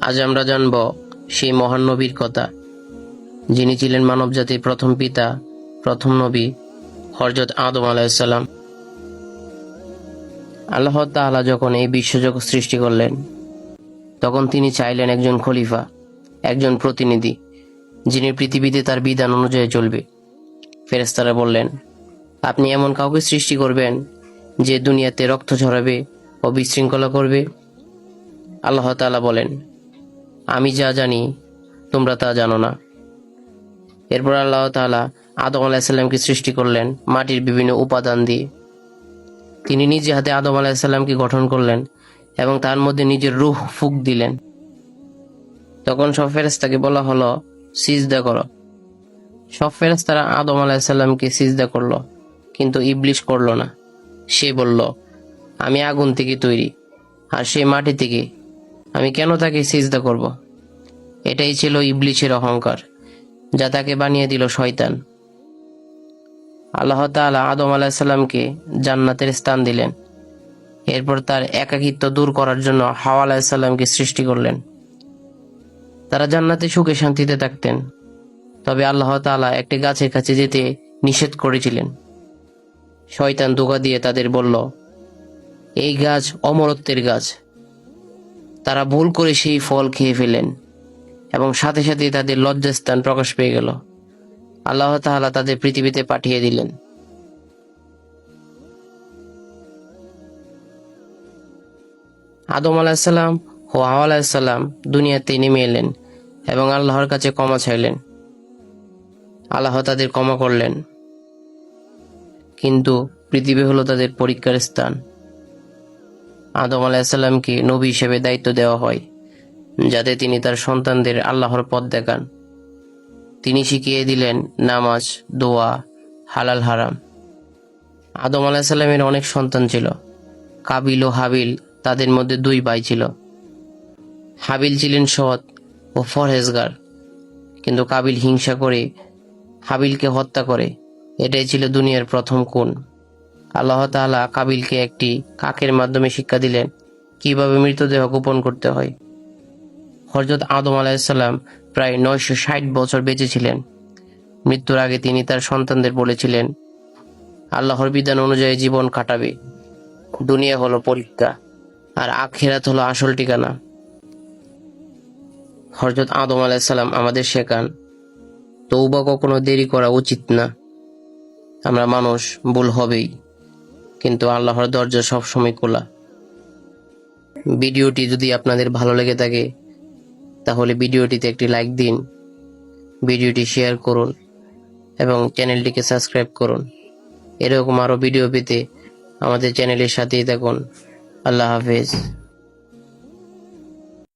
আজ আমরা জানব সেই মহান নবীর কথা, যিনি ছিলেন মানবজাতির প্রথম পিতা, প্রথম নবী, হযরত আদম আলাইহিস সালাম। আল্লাহ তাআলা যখন এই বিশ্বজগৎ সৃষ্টি করলেন, তখন তিনি চাইলেন একজন খলিফা, একজন প্রতিনিধি, যিনি পৃথিবীতে তার বিধান অনুযায়ী চলবে। ফেরেশতারা বললেন, আপনি এমন কাউকে সৃষ্টি করবেন যে দুনিয়াতে রক্ত ঝরাবে ও বিশৃঙ্খলা করবে। আল্লাহ তাআলা বলেন, আমি যা জানি তোমরা তা জানো না। এরপর আল্লাহ তাআলা আদম আলাইহিস সালামকে সৃষ্টি করলেন মাটির বিভিন্ন উপাদান দিয়ে। তিনি নিজে হাতে আদম আলাইহিস সালামকে গঠন করলেন এবং তার মধ্যে নিজের রূহ ফুঁক দিলেন। তখন সব ফেরেশতাকে বলা হলো, সিজদা করো। সব ফেরেশতারা আদম আলাইহিস সালামকে সিজদা করলো, কিন্তু ইবলিস করলো না। সে বলল, আমি আগুন থেকে তৈরি আর সে মাটি থেকে, আমি কেন তাকে সিজদা করব? এটাই ছিল ইবলিসের অহংকার, যা তাকে বানিয়ে দিল শয়তান। আল্লাহ তাআলা আদম আলাইহিস সালামকে জান্নাতের স্থান দিলেন। এরপর তার একাকিত্ব দূর করার জন্য হাওয়া আলাইহিস সালামকে সৃষ্টি করলেন। তারা জান্নাতে সুখে শান্তিতে থাকতেন। তবে আল্লাহ তাআলা একটি গাছের কাছে যেতে নিষেধ করেছিলেন। শয়তান ধোঁকা দিয়ে তাদের বলল, এই গাছ অমরত্বের গাছ। তারা ভুল করে সেই ফল খেয়ে ফেলেন এবং সাথে সাথে তাদের লজ্জাস্থান প্রকাশ পেয়ে গেল। আল্লাহ তাআলা তাদের পৃথিবীতে পাঠিয়ে দিলেন। আদম আলাইহিস সালাম ও হাওয়া আলাইহিস সালাম দুনিয়াতে নেমে এলেন এবং আল্লাহর কাছে ক্ষমা চাইলেন। আল্লাহ তাদের ক্ষমা করলেন, কিন্তু পৃথিবী হলো তাদের পরীক্ষার স্থান। আদম আলাইহিস সালামকে নবী হিসেবে দায়িত্ব দেওয়া হয়, যাতে তিনি তার সন্তানদের আল্লাহর পথ দেখান। তিনি শিখিয়ে দিলেন নামাজ, দোয়া, হালাল হারাম। আদম আলাইহিস সালামের অনেক সন্তান ছিল। কাবিল ও হাবিল তাদের মধ্যে দুই ভাই ছিল। হাবিল ছিলেন সৎ ও পরহেজগার, কিন্তু কাবিল হিংসা করে হাবিলকে হত্যা করে। এটাই ছিল দুনিয়ার প্রথম খুন। আল্লাহ তাআলা কাবিলকে একটি কাকের মাধ্যমে শিক্ষা দিলেন কিভাবে মৃতদেহ গোপন করতে হয়। হযরত আদম আলাইহিস সালাম প্রায় 960 বছর বেঁচে ছিলেন। মৃত্যুর আগে তিনি তার সন্তানদের বলেছিলেন, আল্লাহর বিধান অনুযায়ী জীবন কাটাবে। দুনিয়া হলো পরীক্ষা আর আখিরাত হলো আসল ঠিকানা। হযরত আদম আলাইহিস সালাম আমাদের শেখান, তওবা কখনো দেরি করা উচিত না। আমরা মানুষ, ভুল হবেই, কিন্তু আল্লাহর দরজা সবসময় খোলা। ভিডিওটি যদি আপনাদের ভালো লেগে থাকে, তাহলে ভিডিওটিতে একটি লাইক দিন, ভিডিওটি শেয়ার করুন এবং চ্যানেলটিকে সাবস্ক্রাইব করুন। এরকম আরো ভিডিও পেতে আমাদের চ্যানেলের সাথেই থাকুন। আল্লাহ হাফেজ।